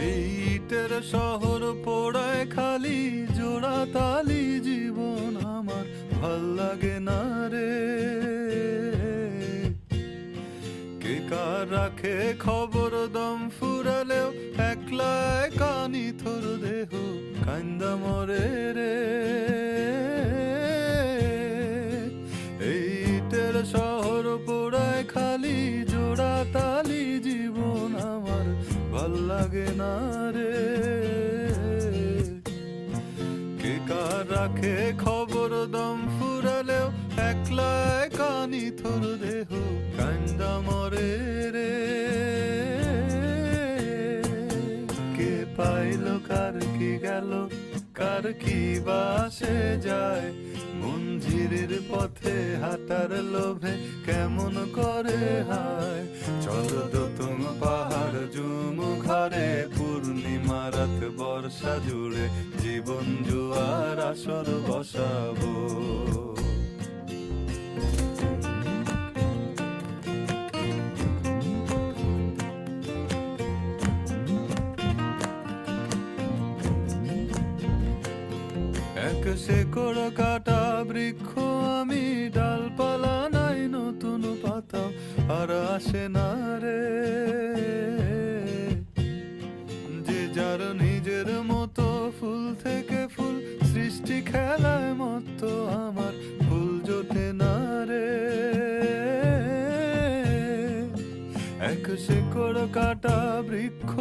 এই ইটের শহর পোড়ায় খালি জোড়া তালি জীবন আমার ভাল লাগে না রে। কে কার রাখে খবর দম ফুরালেও একলা কানি থর দেহ কান্দা মরে রে। এই ইটের শহর পোড়ায় খালি জোড়া তালি জীবন আমার ভাল লাগে না রে। কে কার রাখে খবর দম ফুরালেও একলা কানি থর দেহ কান্দা মরে রে। কে পাইল কার কি গেল কার কি বাসে যায়, মঞ্জিরের পথে হাঁটার লোভে কেমন করে হায়। চলো দোতম পাহাড় জুম ঘরে পূর্ণিমা রাত বর্ষা জুড়ে জীবন জুয়ার আসর বসাবো। এক শেকড় কাটা বৃক্ষ আমি, ডালপালা নাই নতুন পাতা আর আসে না রে। যে যার নিজের মতো ফুল থেকে ফুল সৃষ্টি খেলায় মতো আমার ফুল জোটে না রে। এক শেকড় কাটা বৃক্ষ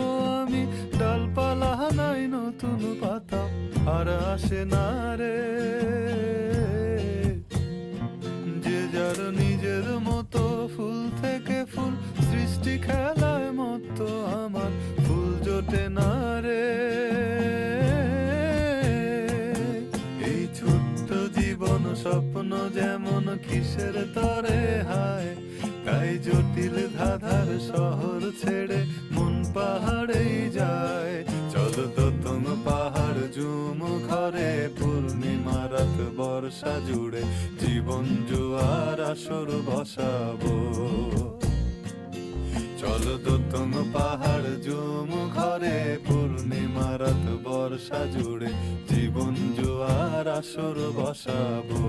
আমি, ডালপালা নাই নতুন পাতা আর আসে না রে। যে যার নিজের মতো ফুল থেকে ফুল সৃষ্টি খেলায় মতো আমার ফুল জোটে না রে। এই ছোট্ট জীবন স্বপ্ন যেমন কিসের তরে হায়, তাই জটিল ধাঁধার শহর ছেড়ে মন পাহাড়েই যায়। চলো দোতম পাহাড় জুম ঘরে পূর্ণিমা রাত বর্ষা জুড়ে জীবন জুয়ার আসর বসাবো। চলো দোতম পাহাড় জুম ঘরে পূর্ণিমা রাত বর্ষা জুড়ে জীবন জুয়ার আসর বসাবো।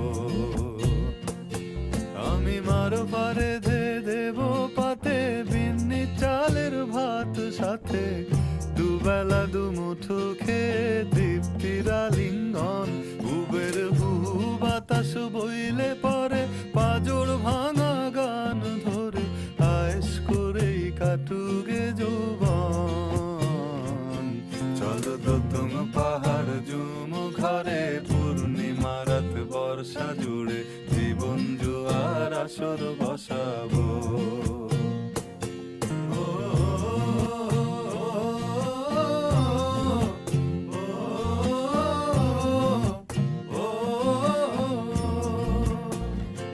আমি মার পারে ধে দেব পাতে বিন্নি চালের ভাত সাথে, দুবেলা দুমুঠো খেয়ে তৃপ্তির আলিঙ্গন। উবের বহু বাতাস বইলে পরে পাজর ভাঙা গান ধরে আয়েশ করেই কাটুগে যৌবন। চলো দোতম পাহাড় জুম ঘরে পূর্ণিমা রাত বর্ষা জুড়ে জীবন জুয়ার আসর বসাবো।